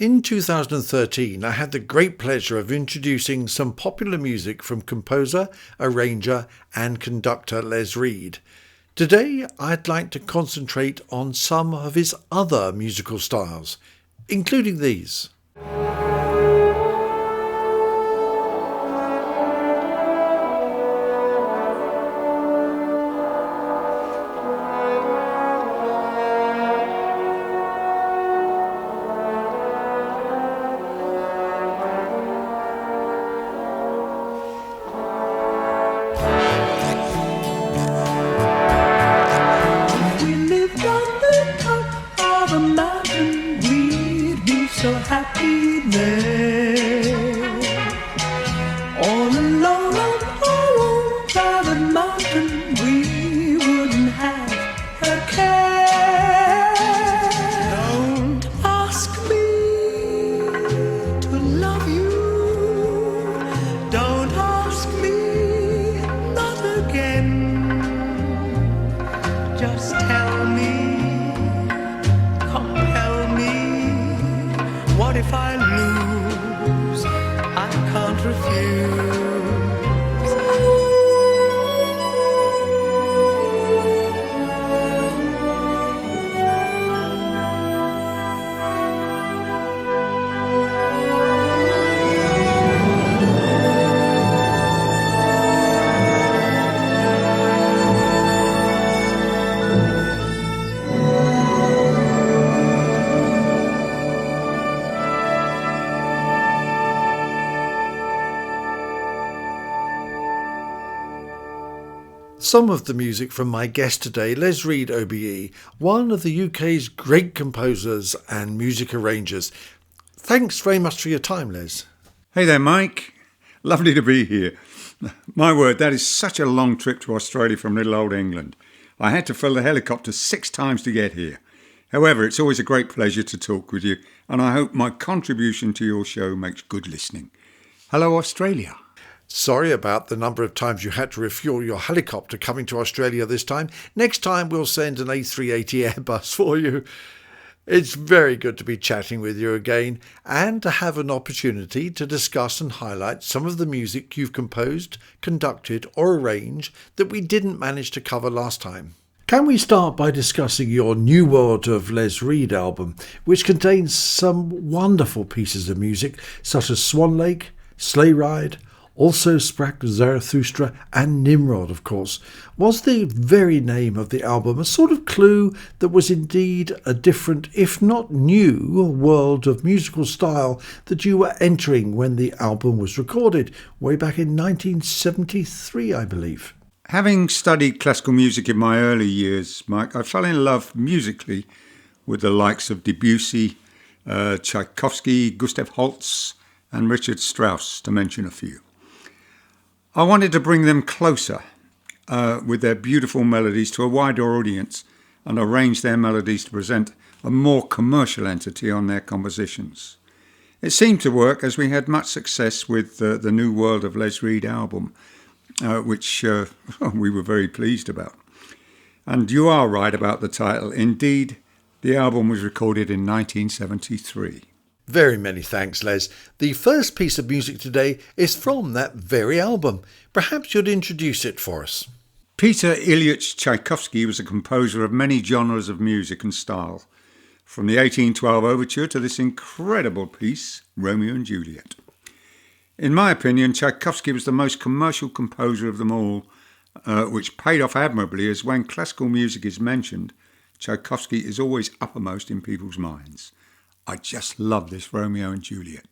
In 2013, I had the great pleasure of introducing some popular music from composer, arranger and conductor Les Reed. Today, I'd like to concentrate on some of his other musical styles, including these. So happy there, all alone on our own private mountain, we wouldn't have a care. Don't ask me to love you, don't ask me not again, just tell me, compel me. What if I lose? I can't refuse. Some of the music from my guest today, Les Reed OBE, one of the UK's great composers and music arrangers. Thanks very much for your time, Les. Hey there, Mike. Lovely to be here. My word, that is such a long trip to Australia from little old England. I had to fill the helicopter 6 times to get here. However, it's always a great pleasure to talk with you, and I hope my contribution to your show makes good listening. Hello, Australia. Sorry about the number of times you had to refuel your helicopter coming to Australia this time. Next time we'll send an A380 Airbus for you. It's very good to be chatting with you again and to have an opportunity to discuss and highlight some of the music you've composed, conducted or arranged that we didn't manage to cover last time. Can we start by discussing your New World of Les Reed album, which contains some wonderful pieces of music such as Swan Lake, Sleigh Ride, also Sprak Zarathustra and Nimrod, of course. Was the very name of the album a sort of clue that was indeed a different, if not new, world of musical style that you were entering when the album was recorded, way back in 1973, I believe? Having studied classical music in my early years, Mike, I fell in love musically with the likes of Debussy, Tchaikovsky, Gustav Holst and Richard Strauss, to mention a few. I wanted to bring them closer with their beautiful melodies to a wider audience and arrange their melodies to present a more commercial entity on their compositions. It seemed to work as we had much success with the New World of Les Reed album, which we were very pleased about. And you are right about the title. Indeed, the album was recorded in 1973. Very many thanks, Les. The first piece of music today is from that very album. Perhaps you'd introduce it for us. Peter Ilyich Tchaikovsky was a composer of many genres of music and style, from the 1812 overture to this incredible piece, Romeo and Juliet. In my opinion, Tchaikovsky was the most commercial composer of them all, which paid off admirably, as when classical music is mentioned, Tchaikovsky is always uppermost in people's minds. I just love this Romeo and Juliet.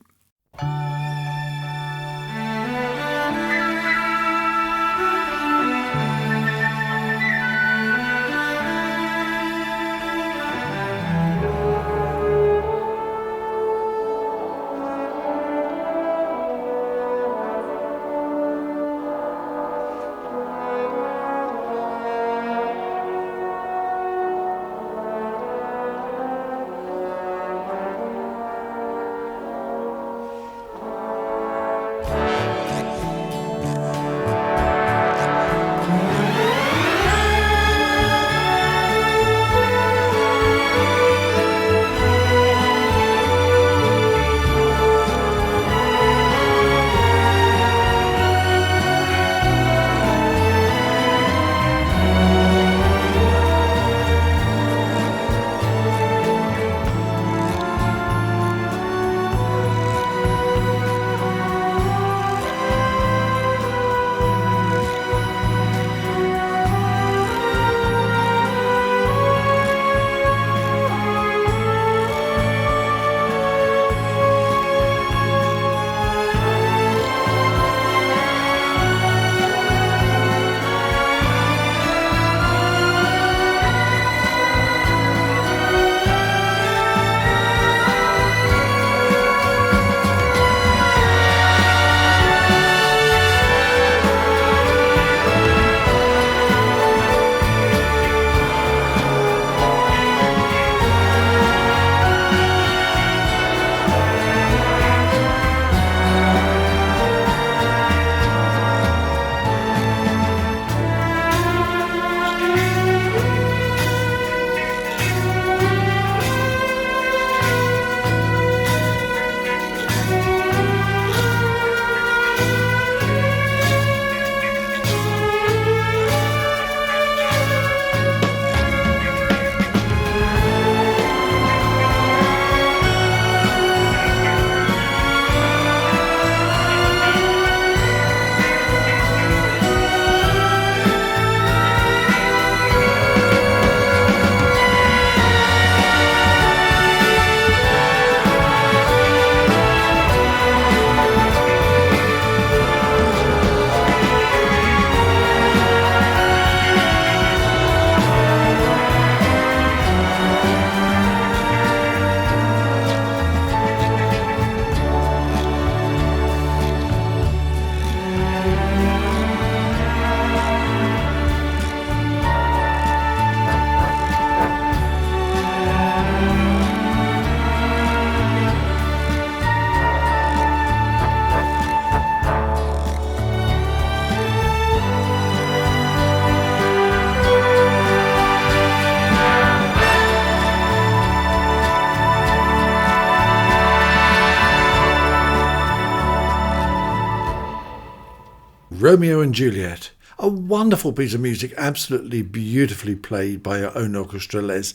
Romeo and Juliet. A wonderful piece of music, absolutely beautifully played by your own orchestra, Les.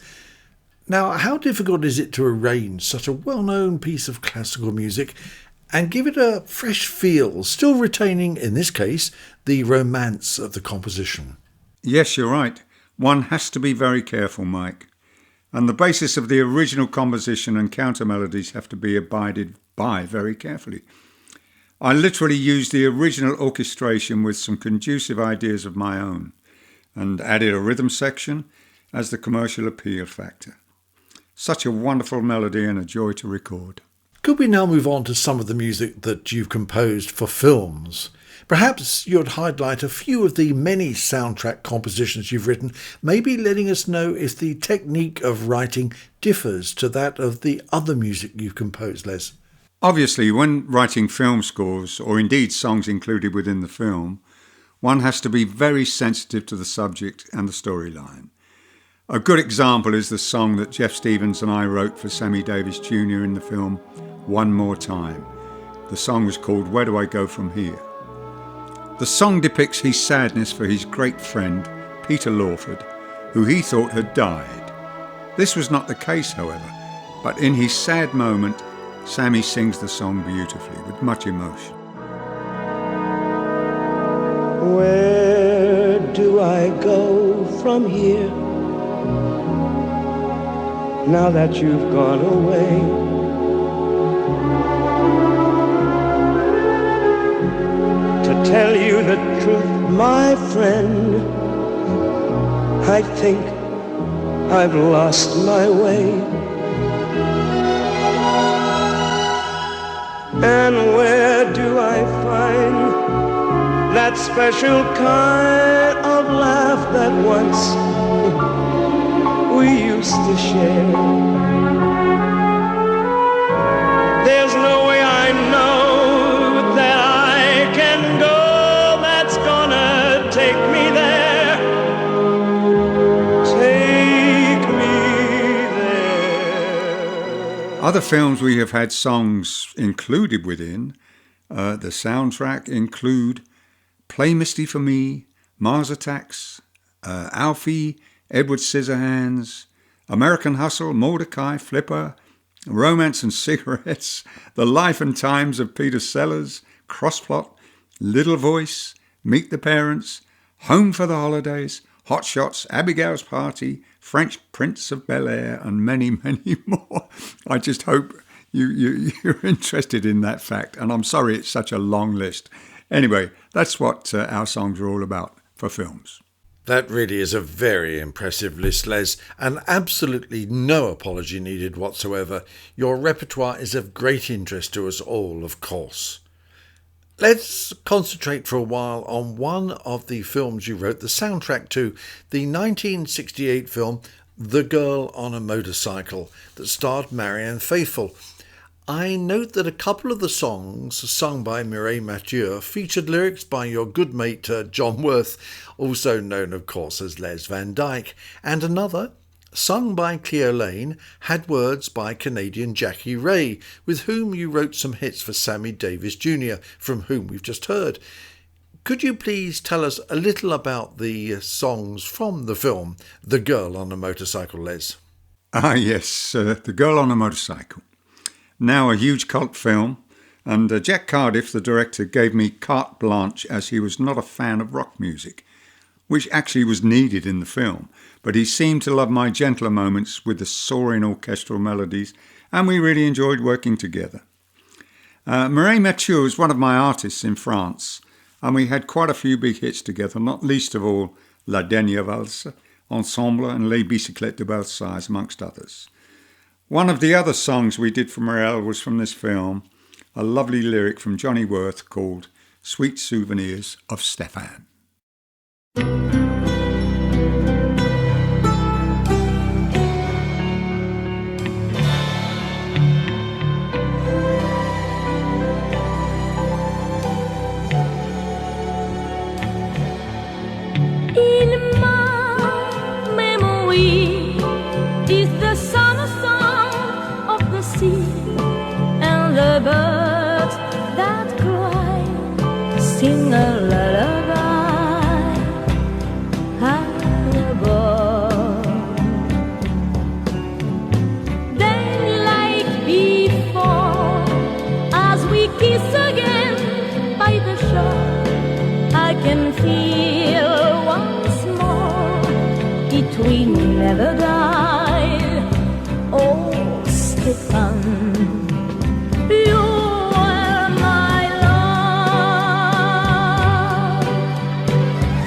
Now, how difficult is it to arrange such a well-known piece of classical music and give it a fresh feel, still retaining, in this case, the romance of the composition? Yes, you're right. One has to be very careful, Mike. And the basis of the original composition and counter melodies have to be abided by very carefully. I literally used the original orchestration with some conducive ideas of my own and added a rhythm section as the commercial appeal factor. Such a wonderful melody and a joy to record. Could we now move on to some of the music that you've composed for films? Perhaps you'd highlight a few of the many soundtrack compositions you've written, maybe letting us know if the technique of writing differs to that of the other music you've composed, Les. Obviously, when writing film scores, or indeed songs included within the film, one has to be very sensitive to the subject and the storyline. A good example is the song that Jeff Stevens and I wrote for Sammy Davis Jr. in the film One More Time. The song was called Where Do I Go From Here? The song depicts his sadness for his great friend, Peter Lawford, who he thought had died. This was not the case, however, but in his sad moment, Sammy sings the song beautifully with much emotion. Where do I go from here? Now that you've gone away, to tell you the truth, my friend, I think I've lost my way. And where do I find that special kind of laugh that once we used to share? There's no way I know that I can go that's gonna take me there. Take me there. Other films we have had songs included within the soundtrack include Play Misty for Me, Mars Attacks, Alfie, Edward Scissorhands, American Hustle, Mordecai, Flipper, Romance and Cigarettes, The Life and Times of Peter Sellers, Crossplot, Little Voice, Meet the Parents, Home for the Holidays, Hot Shots, Abigail's Party, French Prince of Bel-Air, and many, many more. I just hope you're interested in that fact, and I'm sorry it's such a long list. Anyway, that's what our songs are all about for films. That really is a very impressive list, Les, and absolutely no apology needed whatsoever. Your repertoire is of great interest to us all, of course. Let's concentrate for a while on one of the films you wrote the soundtrack to, the 1968 film The Girl on a Motorcycle, that starred Marianne Faithfull. I note that a couple of the songs sung by Mireille Mathieu featured lyrics by your good mate John Worth, also known of course as Les Van Dyke, and another, sung by Cleo Lane, had words by Canadian Jackie Ray, with whom you wrote some hits for Sammy Davis Jr., from whom we've just heard. Could you please tell us a little about the songs from the film The Girl on a Motorcycle, Les? Yes, The Girl on a Motorcycle. Now a huge cult film, and Jack Cardiff, the director, gave me carte blanche as he was not a fan of rock music, which actually was needed in the film, but he seemed to love my gentler moments with the soaring orchestral melodies, and we really enjoyed working together. Mireille Mathieu is one of my artists in France, and we had quite a few big hits together, not least of all La Dernière Valse, Ensemble, and Les Bicyclettes de Belsailles, amongst others. One of the other songs we did for Mireille was from this film, a lovely lyric from Johnny Worth called Sweet Souvenirs of Stéphane. In my memory is the summer song of the sea and the birds that cry, sing a lullaby high above. Then like before, as we kiss again by the shore, I can feel once more it will never die. Oh, Stefan, you are my love.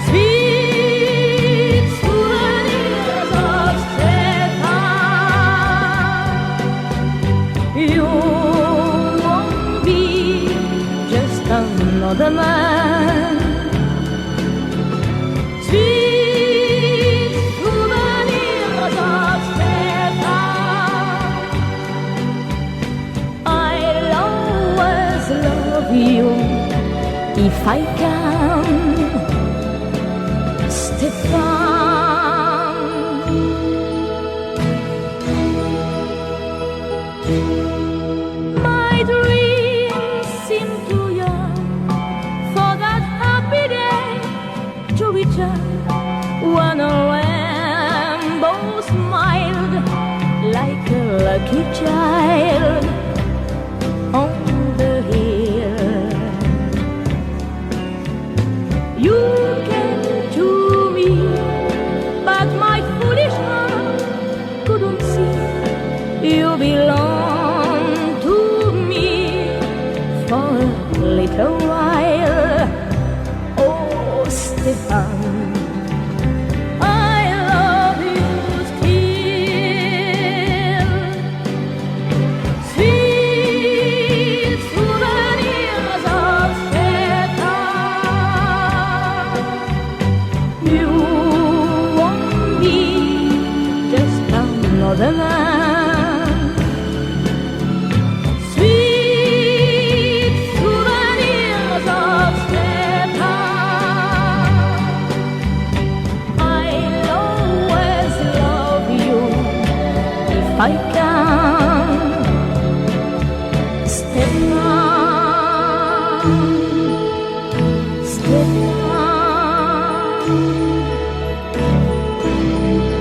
Sweet souvenirs of Stefan. You won't be just another man. Sweet souvenirs of Stefan. I'll always love you if I can, Stefan. My dreams seem too young for that happy day to return, when a rainbow smiled like a lucky child on the hill. You came to me, but my foolish heart couldn't see. You belong to me for a little while. Oh, Stefan, I love you still. Sweet souvenirs of Stefan. You won't be just another man. Sweet souvenirs of Stefan. I'll always love you if I can, Stefan. Stefan.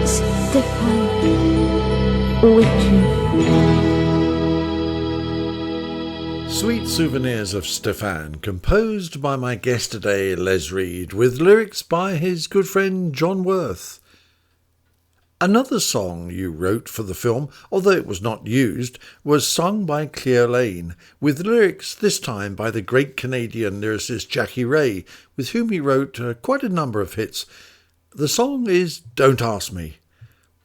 Stefan, with you. Sweet Souvenirs of Stefan, composed by my guest today, Les Reed, with lyrics by his good friend John Worth. Another song you wrote for the film, although it was not used, was sung by Cleo Lane, with lyrics this time by the great Canadian lyricist Jackie Ray, with whom he wrote quite a number of hits. The song is Don't Ask Me.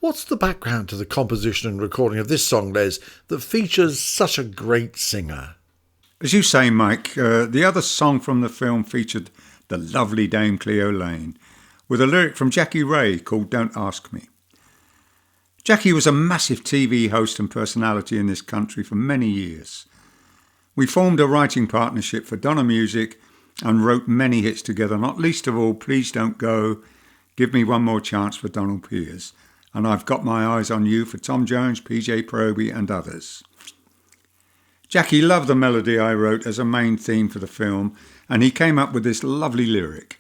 What's the background to the composition and recording of this song, Les, that features such a great singer? As you say, Mike, the other song from the film featured the lovely Dame Cleo Lane, with a lyric from Jackie Ray called Don't Ask Me. Jackie was a massive TV host and personality in this country for many years. We formed a writing partnership for Donna Music and wrote many hits together, not least of all Please Don't Go, Give Me One More Chance for Donald Piers, and I've Got My Eyes on You for Tom Jones, PJ Proby and others. Jackie loved the melody I wrote as a main theme for the film, and he came up with this lovely lyric.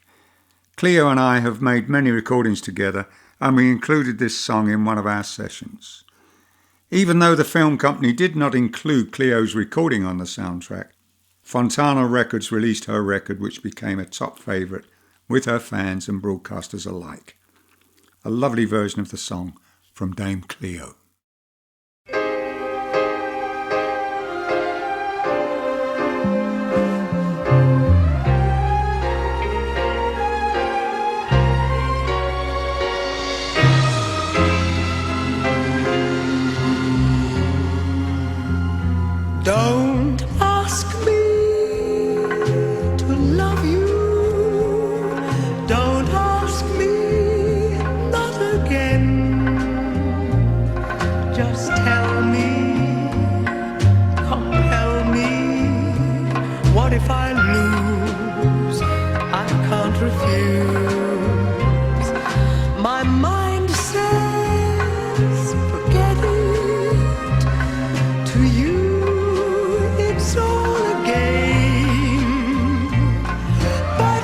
Cleo and I have made many recordings together, and we included this song in one of our sessions. Even though the film company did not include Cleo's recording on the soundtrack, Fontana Records released her record, which became a top favourite with her fans and broadcasters alike. A lovely version of the song from Dame Cleo. Don't ask me to love you. Don't ask me not again. Just tell me, compel me. What if I lose? I can't refuse. My mind says forget it. To you it's all a game, but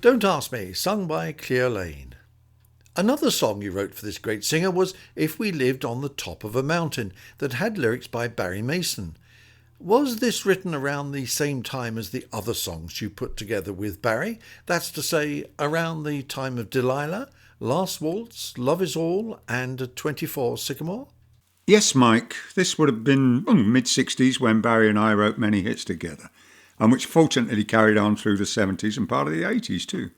Don't Ask Me, sung by Cleo Lane. Another song you wrote for this great singer was If We Lived on the Top of a Mountain, that had lyrics by Barry Mason. Was this written around the same time as the other songs you put together with Barry? That's to say, around the time of Delilah, Last Waltz, Love Is All and 24 Sycamore? Yes, Mike, this would have been mid-60s when Barry and I wrote many hits together, and which fortunately carried on through the 70s and part of the 80s too.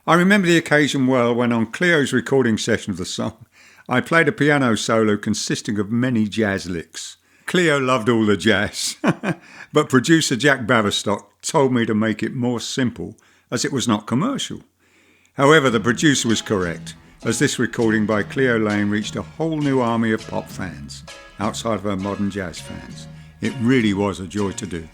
I remember the occasion well when on Cleo's recording session of the song, I played a piano solo consisting of many jazz licks. Cleo loved all the jazz, but producer Jack Baverstock told me to make it more simple as it was not commercial. However, the producer was correct, as this recording by Cleo Lane reached a whole new army of pop fans, outside of her modern jazz fans. It really was a joy to do.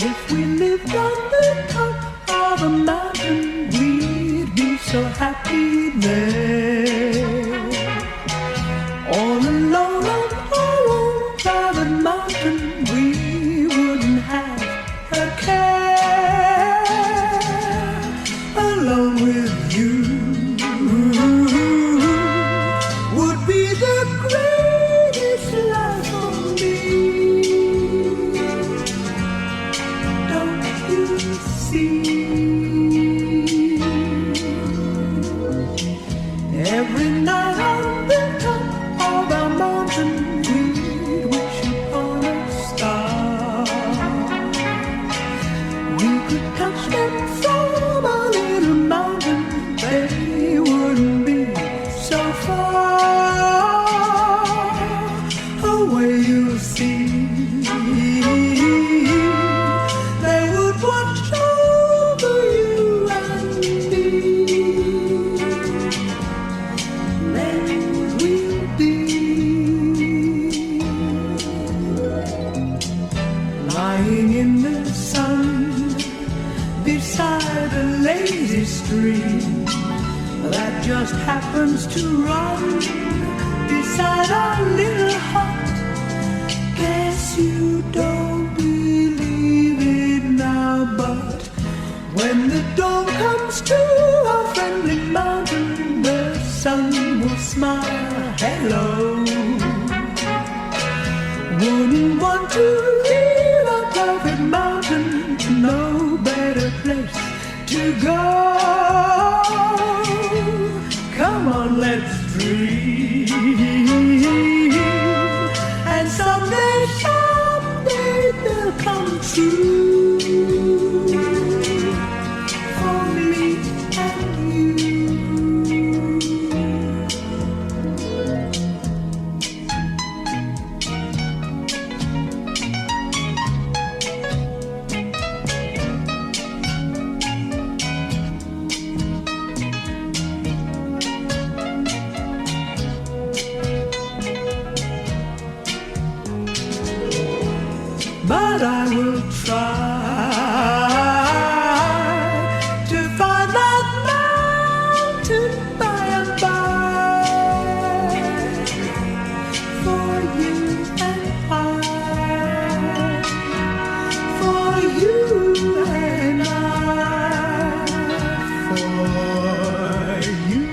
If we lived on the top of a mountain, we'd be so happy there. All alone on our own private mountain, we wouldn't have a care. Alone with you would be the greatest life for me. Don't you see? Every night on the top of our mountain, we'd wish upon a star. We could touch them from a little mountain, they wouldn't be so far away, you see. They would watch over you and me. Then we'll be lying in the sun beside a lazy stream that just happens to run beside our little hut. Guess you don't believe it now, but when the dawn comes to our friendly mountain, the sun will smile hello. Wouldn't want to leave our perfect mountain, no better place to go. Come on, let's dream, and someday they'll come true for me and you. But I will try to find that mountain by and by for you and for you and for you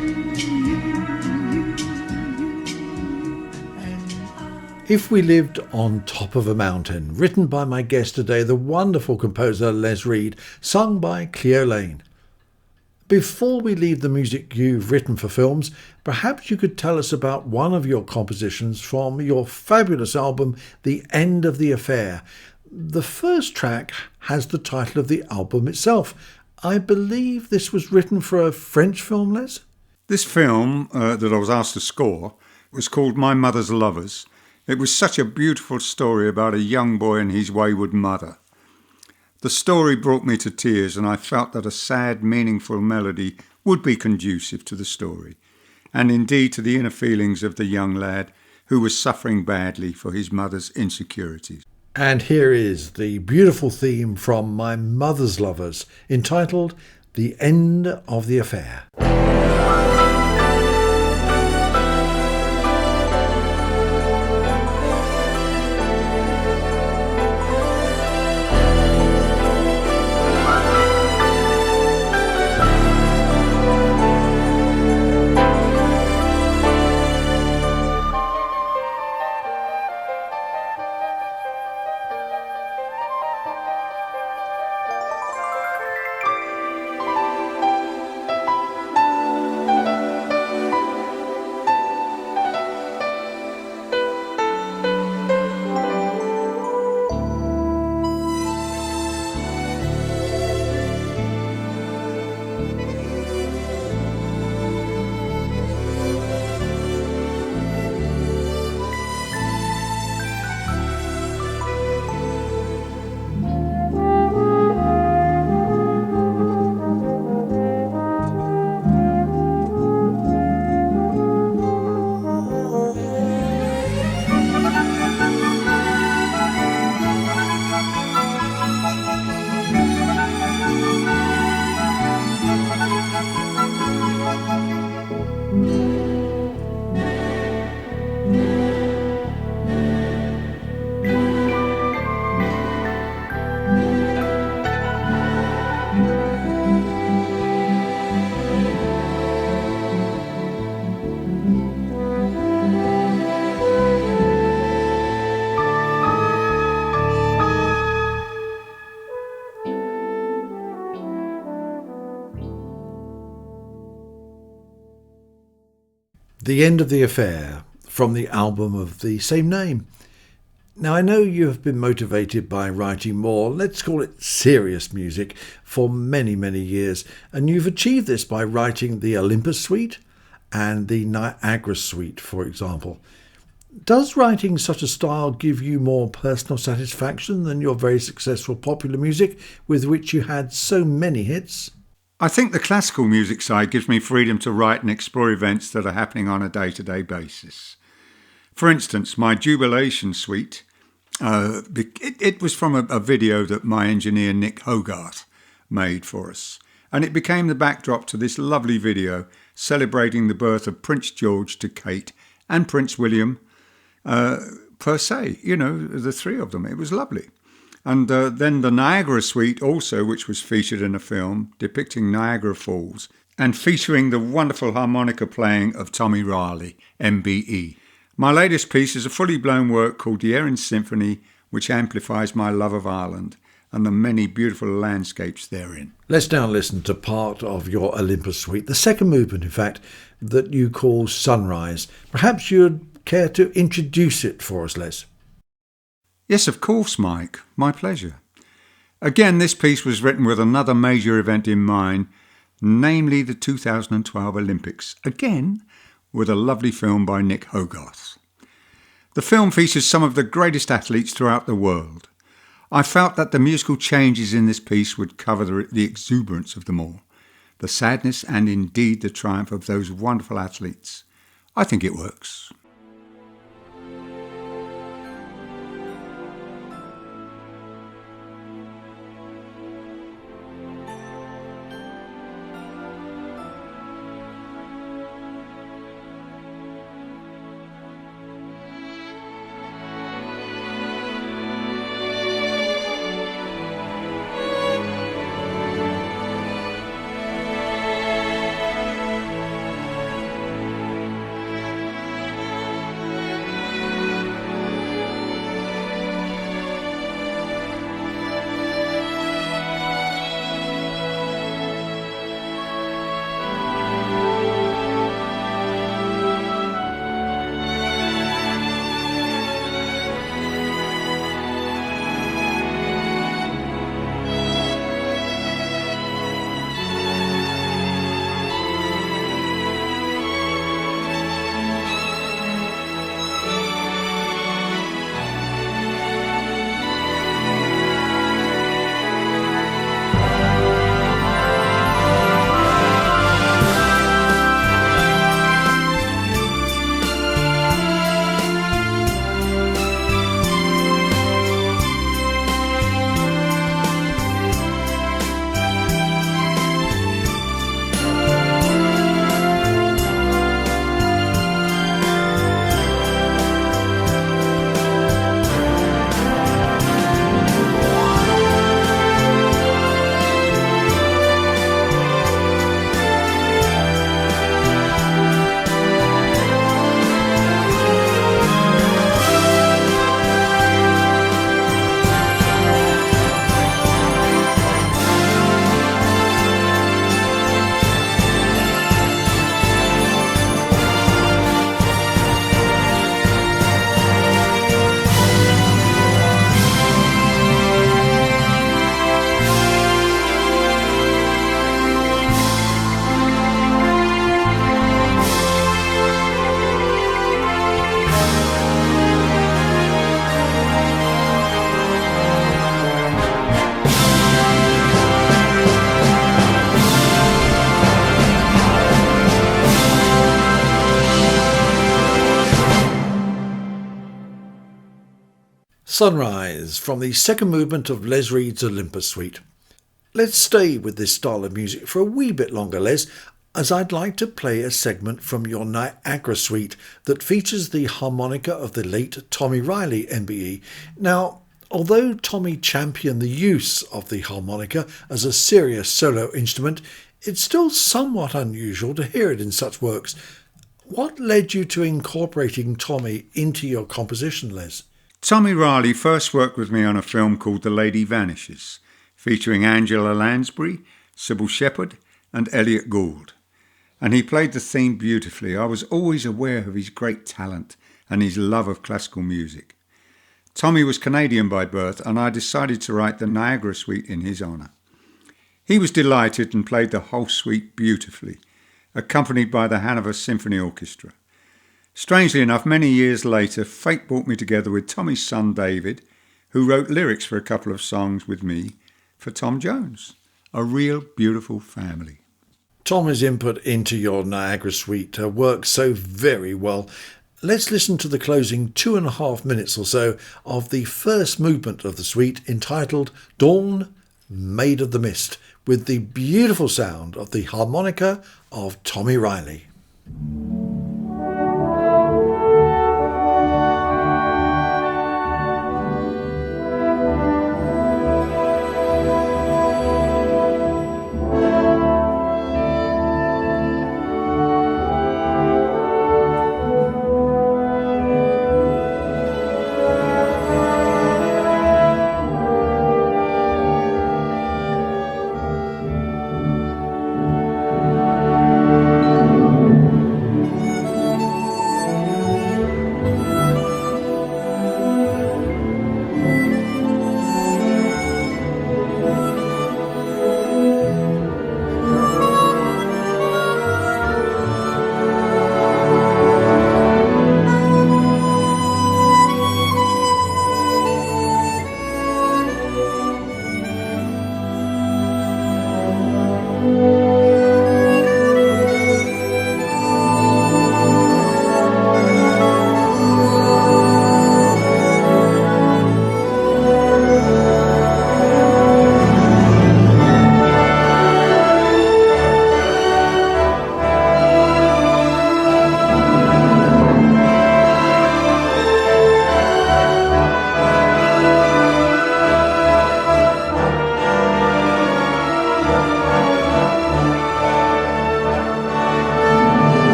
and If We Lived on Top of a Mountain, written by my guest today, the wonderful composer Les Reed, sung by Cleo Lane. Before we leave the music you've written for films, perhaps you could tell us about one of your compositions from your fabulous album, The End of the Affair. The first track has the title of the album itself. I believe this was written for a French film, Les? This film that I was asked to score was called My Mother's Lovers. It was such a beautiful story about a young boy and his wayward mother. The story brought me to tears, and I felt that a sad, meaningful melody would be conducive to the story, and indeed to the inner feelings of the young lad who was suffering badly for his mother's insecurities. And here is the beautiful theme from My Mother's Lovers, entitled The End of the Affair. The End of the Affair from the album of the same name. Now, I know you have been motivated by writing more, let's call it serious music, for many, many years, and you've achieved this by writing the Olympus Suite and the Niagara Suite, for example. Does writing such a style give you more personal satisfaction than your very successful popular music, with which you had so many hits? I think the classical music side gives me freedom to write and explore events that are happening on a day-to-day basis. For instance, my Jubilation Suite, it was from a video that my engineer Nick Hogarth made for us. And it became the backdrop to this lovely video celebrating the birth of Prince George to Kate and Prince William per se, the three of them. It was lovely. And then the Niagara Suite also, which was featured in a film depicting Niagara Falls and featuring the wonderful harmonica playing of Tommy Riley, MBE. My latest piece is a fully blown work called the Erin Symphony, which amplifies my love of Ireland and the many beautiful landscapes therein. Let's now listen to part of your Olympus Suite, the second movement, in fact, that you call Sunrise. Perhaps you'd care to introduce it for us, Les? Yes, of course, Mike. My pleasure. Again, this piece was written with another major event in mind, namely the 2012 Olympics. Again, with a lovely film by Nick Hogarth. The film features some of the greatest athletes throughout the world. I felt that the musical changes in this piece would cover the exuberance of them all, the sadness and indeed the triumph of those wonderful athletes. I think it works. Sunrise from the second movement of Les Reed's Olympus Suite. Let's stay with this style of music for a wee bit longer, Les, as I'd like to play a segment from your Niagara Suite that features the harmonica of the late Tommy Riley, MBE. Now, although Tommy championed the use of the harmonica as a serious solo instrument, it's still somewhat unusual to hear it in such works. What led you to incorporating Tommy into your composition, Les? Tommy Riley first worked with me on a film called The Lady Vanishes, featuring Angela Lansbury, Sybil Shepherd and Elliot Gould. and he played the theme beautifully. I was always aware of his great talent and his love of classical music. Tommy was Canadian by birth, and I decided to write the Niagara Suite in his honour. He was delighted and played the whole suite beautifully, accompanied by the Hanover Symphony Orchestra. Strangely enough, many years later, fate brought me together with Tommy's son David, who wrote lyrics for a couple of songs with me for Tom Jones. A real beautiful family. Tommy's input into your Niagara Suite works so very well. Let's listen to the closing 2.5 minutes or so of the first movement of the suite, entitled Dawn, Maid of the Mist, with the beautiful sound of the harmonica of Tommy Riley.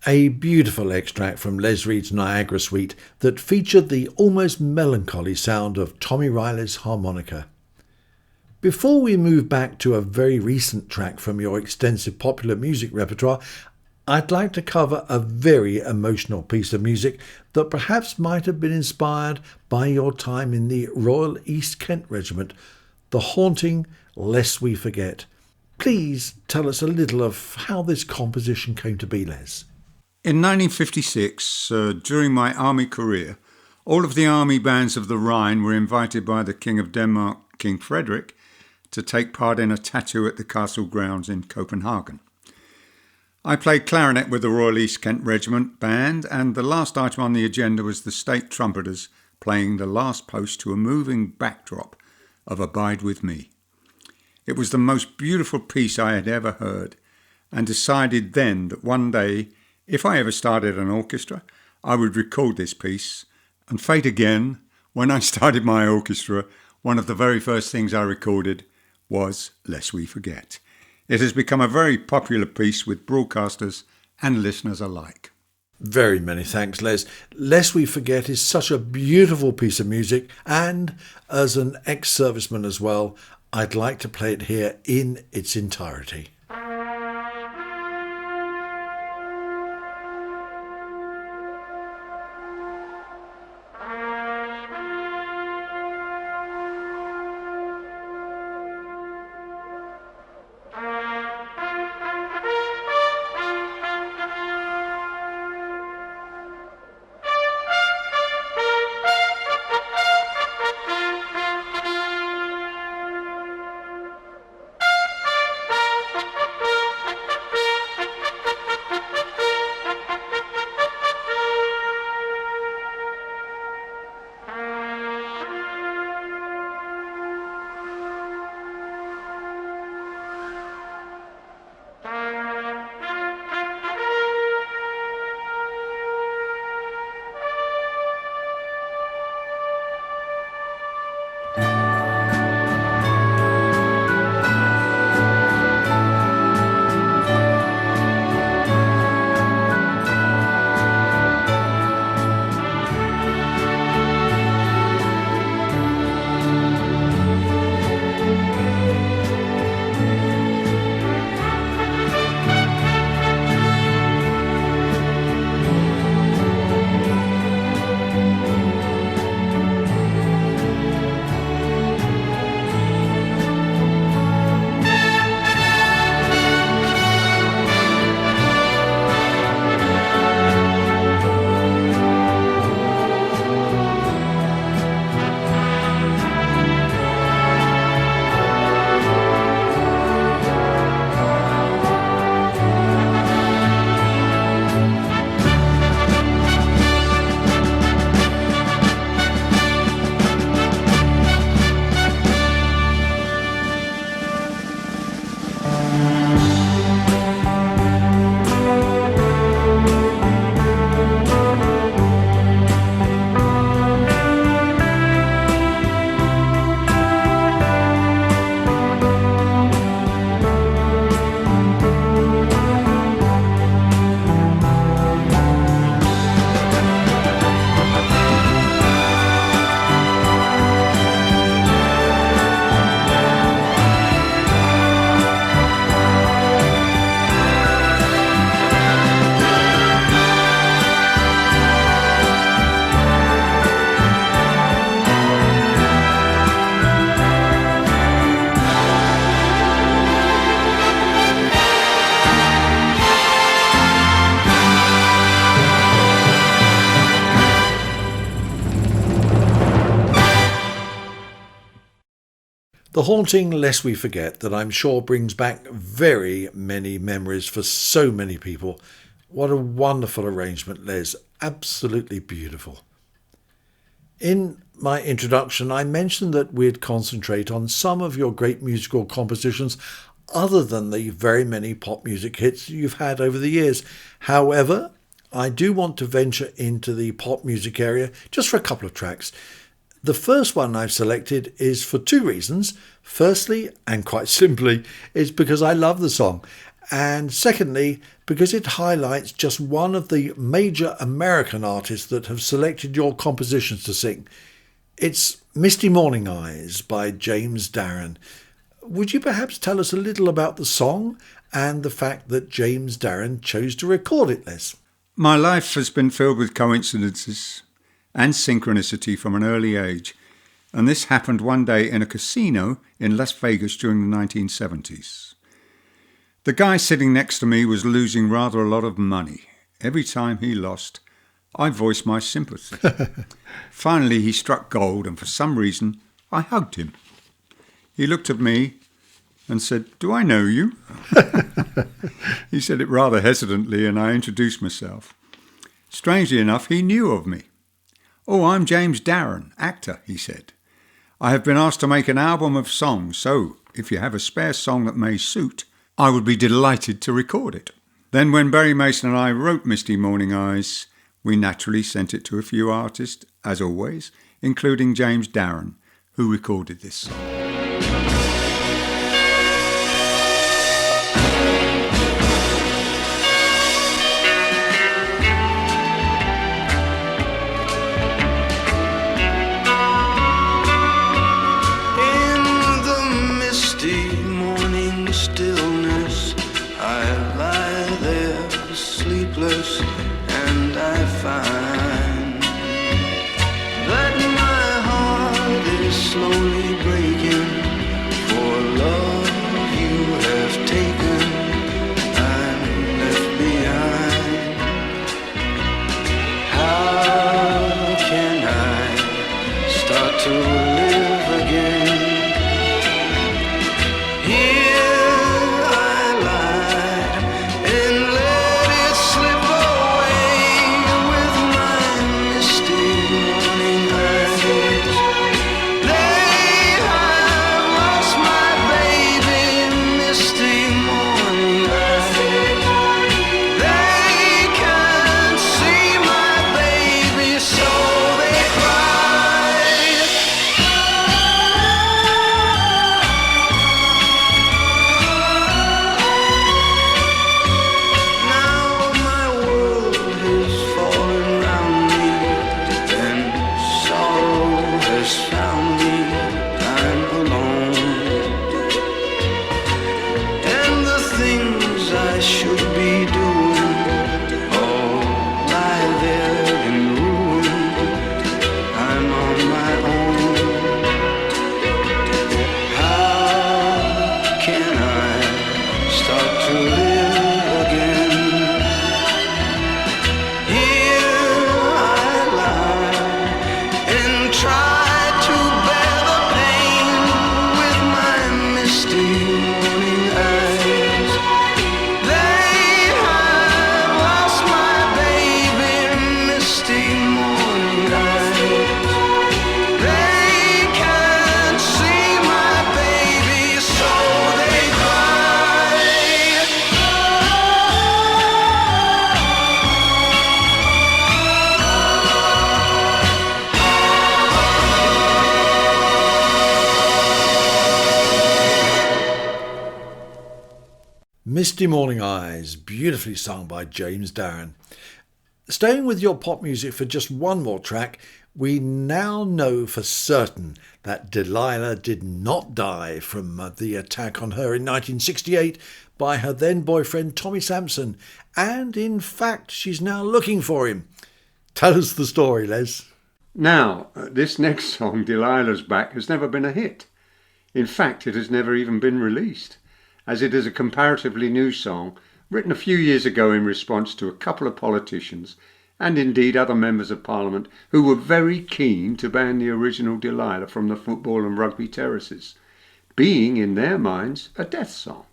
A beautiful extract from Les Reed's Niagara Suite that featured the almost melancholy sound of Tommy Riley's harmonica. Before we move back to a very recent track from your extensive popular music repertoire, I'd like to cover a very emotional piece of music that perhaps might have been inspired by your time in the Royal East Kent Regiment, the haunting Lest We Forget. Please tell us a little of how this composition came to be, Les. In 1956, during my army career, all of the army bands of the Rhine were invited by the King of Denmark, King Frederick, to take part in a tattoo at the castle grounds in Copenhagen. I played clarinet with the Royal East Kent Regiment Band, and the last item on the agenda was the state trumpeters playing the last post to a moving backdrop of Abide With Me. It was the most beautiful piece I had ever heard, and decided then that one day, if I ever started an orchestra, I would record this piece. And fate again, when I started my orchestra, one of the very first things I recorded was Lest We Forget. It has become a very popular piece with broadcasters and listeners alike. Very many thanks, Les. Lest We Forget is such a beautiful piece of music, and as an ex-serviceman as well, I'd like to play it here in its entirety. The haunting Lest We Forget that I'm sure brings back very many memories for so many people. What a wonderful arrangement, Les. Absolutely beautiful. In my introduction, I mentioned that we'd concentrate on some of your great musical compositions other than the very many pop music hits you've had over the years. However, I do want to venture into the pop music area just for a couple of tracks. The first one I've selected is for two reasons. Firstly, and quite simply, is because I love the song. And secondly, because it highlights just one of the major American artists that have selected your compositions to sing. It's Misty Morning Eyes by James Darren. Would you perhaps tell us a little about the song and the fact that James Darren chose to record it, Les? My life has been filled with coincidences and synchronicity from an early age, and this happened one day in a casino in Las Vegas during the 1970s. The guy sitting next to me was losing rather a lot of money. Every time he lost, I voiced my sympathy. Finally, he struck gold, and for some reason, I hugged him. He looked at me and said, "Do I know you?" He said it rather hesitantly, and I introduced myself. Strangely enough, he knew of me. "Oh, I'm James Darren, actor," he said. "I have been asked to make an album of songs, so if you have a spare song that may suit, I would be delighted to record it." Then when Barry Mason and I wrote Misty Morning Eyes, we naturally sent it to a few artists, as always, including James Darren, who recorded this song. And I find that my heart is slowly breaking for love you have taken and left behind. How can I start to live again? Here I lie and let it slip away with my misty morning eyes. They have lost my baby, misty morning eyes. They can't see my baby, so they cry. Now my world has fallen round me, and sorrow has found me. I'm alone, and the things I should be doing all lie there in ruin. I'm on my own. How can I start to live again? Here I lie and try to bear the pain with my misty morning eyes. They have lost my baby, misty morning eyes. They can't see my baby, so they cry. Misty Morning Eyes, beautifully sung by James Darren. Staying with your pop music for just one more track, we now know for certain that Delilah did not die from the attack on her in 1968 by her then boyfriend Tommy Sampson, and in fact she's now looking for him. Tell us the story, Les. Now, this next song, Delilah's Back, has never been a hit. In fact, it has never even been released, as it is a comparatively new song written a few years ago in response to a couple of politicians and indeed other members of Parliament who were very keen to ban the original Delilah from the football and rugby terraces. being, in their minds, a death song.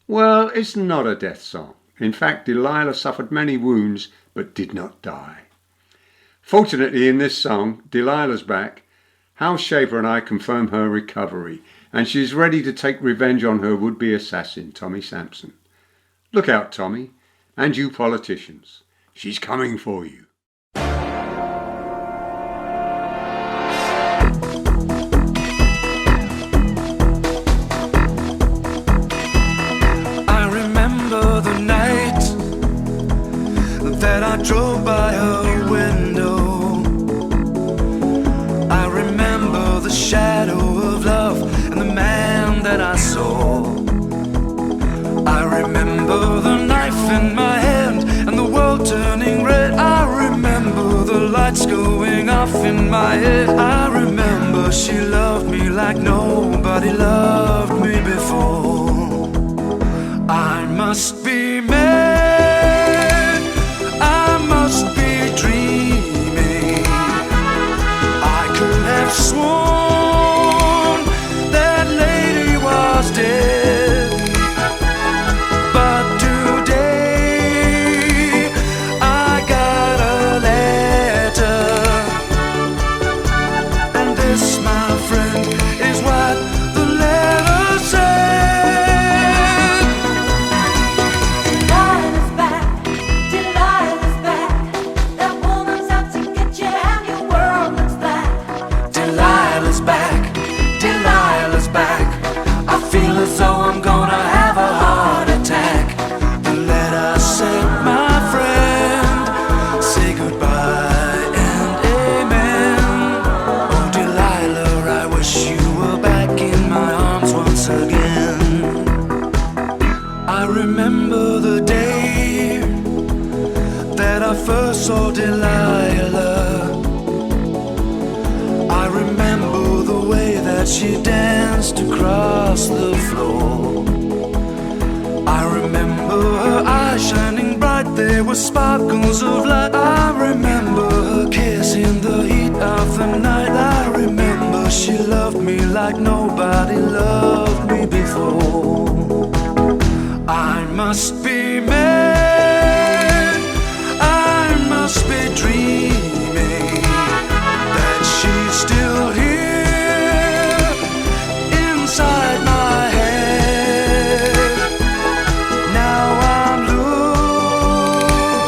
Well, it's not a death song. In fact, Delilah suffered many wounds but did not die. Fortunately, in this song, Delilah's back. Hal Shaper and I confirm her recovery, and she's ready to take revenge on her would-be assassin, Tommy Sampson. Look out, Tommy, and you politicians. She's coming for you. I remember the night that I drove by her window. I remember the shadow of love and the man that I saw. I remember the knife in my hand and the world turning red. I remember the lights going off in my head. I remember she loved me like nobody loved me before. I must be mad, I must be dreaming. I could have sworn that lady was dead, but today I got a letter, and this, my friend, is what the letter said. Delilah's back, Delilah's back. That woman's out to get you and your world looks black. Delilah's back, Delilah's back. I feel as though I'm gonna have a heart attack. The letter said, my friend, say goodbye and amen. Oh Delilah, I wish you were back in my arms once again. I remember the day that I first saw Delilah. I remember the way that she danced across the floor. I remember her eyes shining bright, there were sparkles of light. I remember her kiss in the heat of the night. I remember she loved me like nobody loved me before. I must be mad, I must be dreaming that she's still here inside my head. Now I'm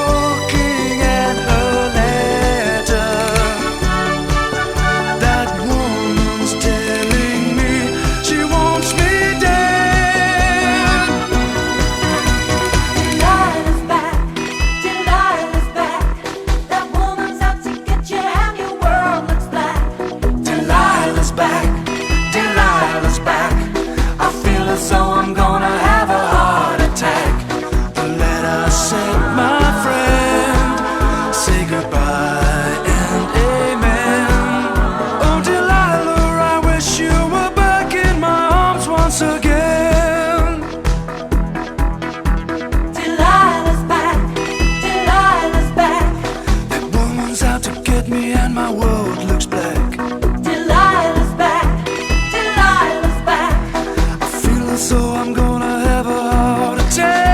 looking at her letter. That woman's telling me she wants me dead. Delilah's back, Delilah's back. That woman's out to get you and your world looks black. Delilah's back, Delilah's back. I feel as though I'm gonna have a heart attack. The letter said, my friend, say goodbye and amen. Oh Delilah, I wish you were back in my arms once again. Delilah's back, Delilah's back. That woman's out to get me and my world looks black. Delilah's back, Delilah's back. I feel as though I'm gonna have a heart attack.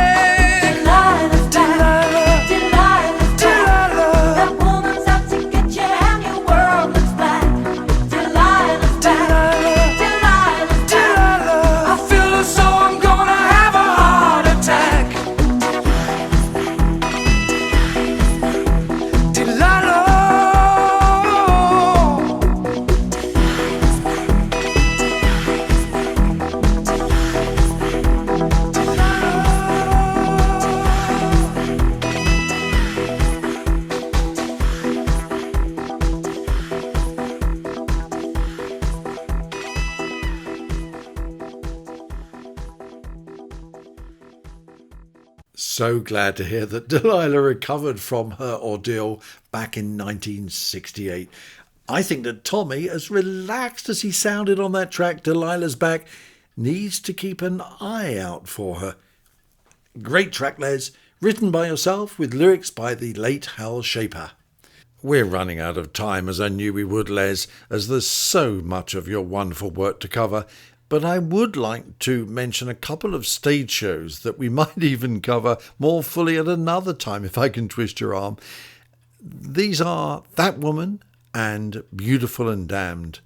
Delilah's back, Delilah, Delilah's back. Delilah, That woman's out to get you and your world looks black. Delilah's back, Delilah's back. Delilah, I feel as though I'm gonna have a heart attack. Delilah. So glad to hear that Delilah recovered from her ordeal back in 1968. I think that Tommy, as relaxed as he sounded on that track, Delilah's Back, needs to keep an eye out for her. Great track, Les, written by yourself with lyrics by the late Hal Shaper. We're running out of time, as I knew we would, Les, as there's so much of your wonderful work to cover. but I would like to mention a couple of stage shows that we might even cover more fully at another time if I can twist your arm. These are That Woman and Beautiful and Damned.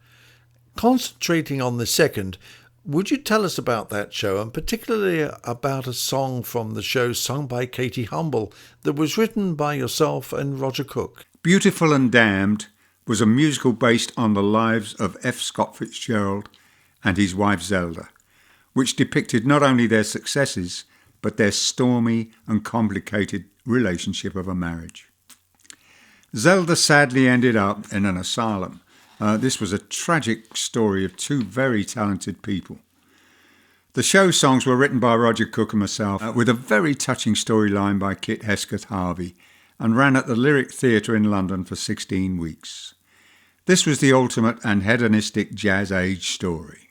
Concentrating on the second, would you tell us about that show, and particularly about a song from the show sung by Katie Humble that was written by yourself and Roger Cook? Beautiful and Damned was a musical based on the lives of F. Scott Fitzgerald and his wife Zelda, which depicted not only their successes, but their stormy and complicated relationship of a marriage. Zelda sadly ended up in an asylum. This was a tragic story of two very talented people. The show songs were written by Roger Cook and myself, with a very touching storyline by Kit Hesketh Harvey, and ran at the Lyric Theatre in London for 16 weeks. This was the ultimate and hedonistic jazz age story.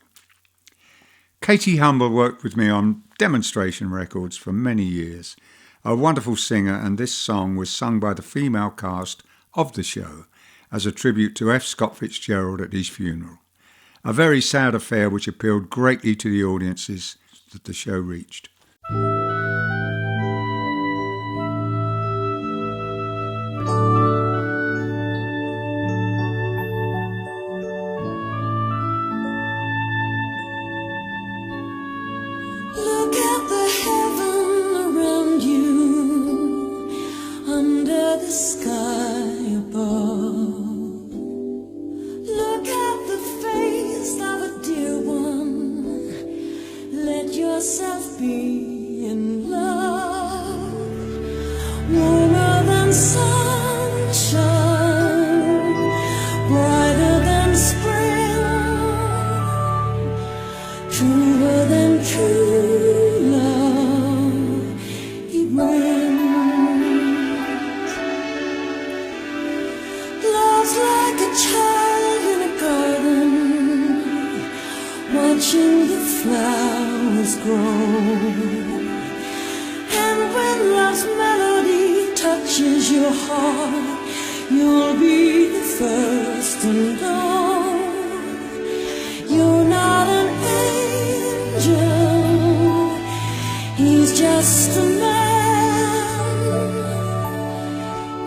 Katie Humble worked with me on demonstration records for many years. A wonderful singer, and this song was sung by the female cast of the show as a tribute to F. Scott Fitzgerald at his funeral. A very sad affair which appealed greatly to the audiences that the show reached. Look at the heaven around you, under the sky above. Look at the face of a dear one. Let yourself be in love. Warmer than sunshine, brighter than spring, truer than true love he brings. Love's like a child in a garden, watching the flowers grow. And when love's melody touches your heart, you'll be the first to know. You're not an angel, he's just a man.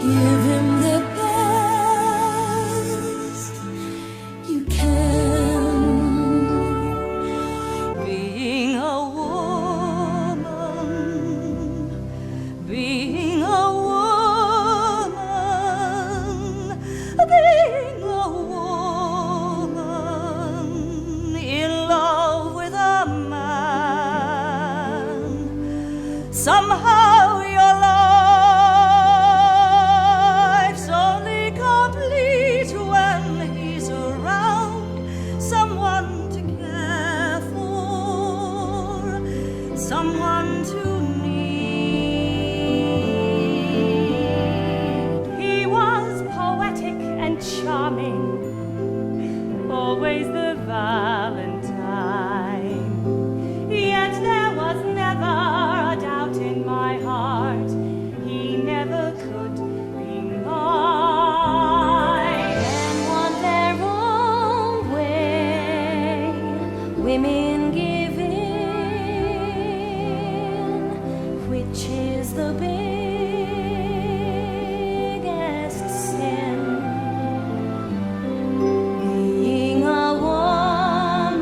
Give him the best you can. Being a woman, being a woman, being a woman in love with a man. Somehow your life's only complete when he's around. Someone to care for, someone to need. He was poetic and charming, always the Valentine. Yet there was never a doubt in my heart, he never could be mine. Men want their own way, women give in, which is the biggest sin. Being a woman,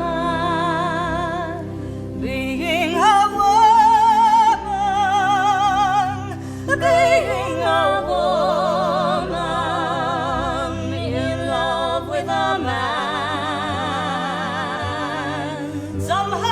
being a woman, being a woman in love with a man. Somehow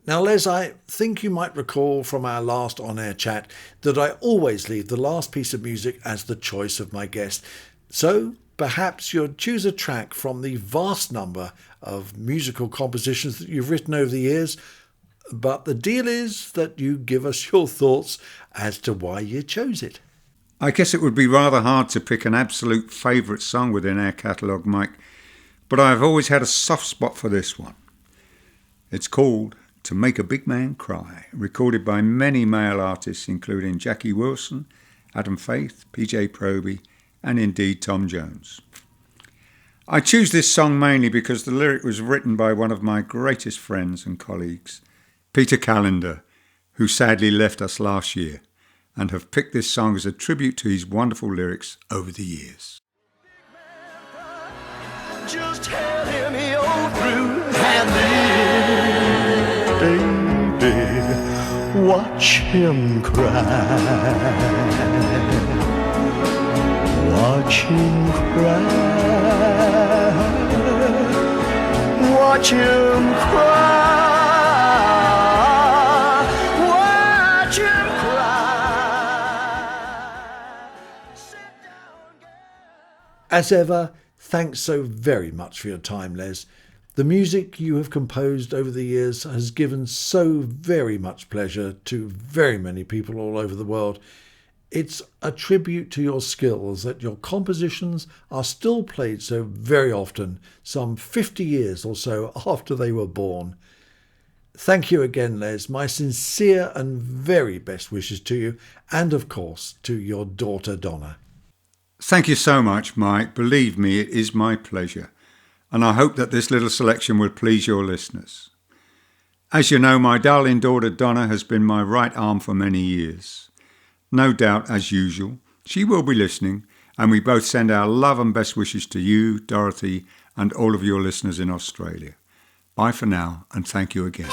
Now, Les, I think you might recall from our last on-air chat that I always leave the last piece of music as the choice of my guest. So perhaps you'll choose a track from the vast number of musical compositions that you've written over the years, but the deal is that you give us your thoughts as to why you chose it. I guess it would be rather hard to pick an absolute favourite song within our catalogue, Mike, but I've always had a soft spot for this one. It's called To Make a Big Man Cry, recorded by many male artists including Jackie Wilson, Adam Faith, PJ Proby and indeed Tom Jones. I choose this song mainly because the lyric was written by one of my greatest friends and colleagues, Peter Callender, who sadly left us last year, and have picked this song as a tribute to his wonderful lyrics over the years. Just tell him you're through and baby, watch him cry. Watch him cry. Watch him cry. Watch him cry. Sit down, girl. As ever, thanks so very much for your time, Les. The music you have composed over the years has given so very much pleasure to very many people all over the world. It's a tribute to your skills that your compositions are still played so very often, some 50 years or so after they were born. Thank you again, Les. My sincere and very best wishes to you, and of course to your daughter Donna. Thank you so much, Mike. Believe me, it is my pleasure. And I hope that this little selection will please your listeners. As you know, my darling daughter Donna has been my right arm for many years. No doubt, as usual, she will be listening, and we both send our love and best wishes to you, Dorothy, and all of your listeners in Australia. Bye for now, and thank you again.